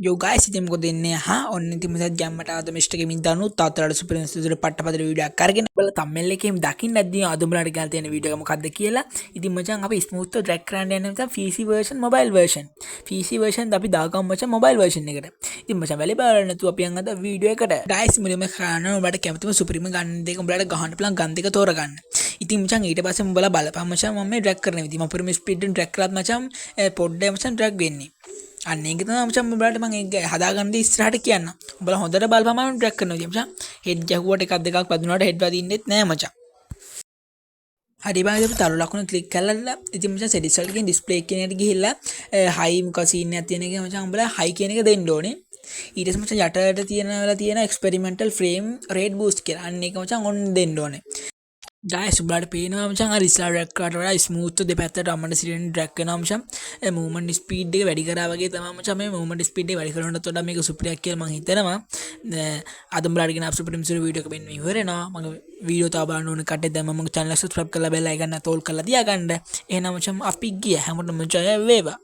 යෝ ගයිස් ඉතින් මොකද දෙන්නේ ඔන්න ඉතින් මම ගැම්මට ආද මිස්ටර් ගේමින් දනු තාත්තලාට සුපර් ඉන්ස්ටිටියුට් පට්ටපතර වීඩියෝ එකක් අරගෙන බලලා තම්මෙල් එකේම දකින්න නැද්දී අද උඹලාට ගාලා තියෙන වීඩියෝ එක මොකද්ද කියලා. ඉතින් මචං අපි ස්මූත් ඩ්‍රැග් කරන්න යන නිසා PC version mobile version PC version අපි දාගමු මචං mobile version එකට. ඉතින් මචං වැලි බලන්න නැතුව අපි යන් අද වීඩියෝ එකට. ගයිස් මුලින්ම කරන්න උඹලාට කැමතිම සුපරිම ගන්න දෙක උඹලාට ගහන්න පුළුවන් ගන් දෙක තෝරගන්න. ඉතින් මචං ඊට පස්සේ උඹලා බලපන් මචං මම මේ ඩ්‍රැග් කරන විදිහ මම උපරිම ස්පීඩෙන් ඩ්‍රැග් කරත් මචං පොඩ්ඩේ මචං ඩ්‍රැග් වෙන්නේ. අන්න ඒක තමයි මචං උඹලාට මම ඒක හදාගන්න දී ඉස්සරහට කියන්න. උඹලා හොඳට බලපන් මම ඩ්‍රැග් කරනවා විදිහ මචං. හෙඩ් ගැහුවට එකක් දෙකක් වදිනාට හෙඩ් වදින්නෙත් නෑ මචං. හරි බං අපි තරු ලකුණ ක්ලික් කරලා ඉතින් මචං සෙටින්ස් වලට ගිහින් ඩිස්ප්ලේ කියන එකට ගිහිල්ලා හයි මොකක් සීන් එකක් තියෙන එක මචං උඹලා හයි කියන එක දෙන්න ඕනේ. ඊට පස්සේ මචං යටට තියෙන එක්ස්පෙරිමෙන්ටල් ෆ්‍රේම් රේට් බූස්ට් කියලා. අන්න ඒක මචං ඔන්න දෙන්න ඕනේ. ගයිස් උඹලාට පේනවා මචං අර ඉස්සරහ ඩ්‍රැග් කරාට වඩා ස්මූත් දෙපැත්තට අමන සිටින් ඩ්‍රැග් කරනවා මචං. මූවමන්ට් ස්පීඩ් එක වැඩි කරා වගේ තමයි මචං මේ මූවමන්ට් ස්පීඩ් එක වැඩි කරනකොට වඩා මේක සුපිරියක් කියලා මම හිතනවා. අද උඹලාට ගෙන සුපිරිම වීඩියෝ එක මෙන්න ඉවර වෙනවා. මම වීඩියෝ තව බලන්න ඕන කට්ටිය දැන් මම channel එක subscribe කරලා bell icon එක තෝල් කරලා තියාගන්න. එහෙනම් මචං අපි ගියා හැමෝටම ජය වේවා.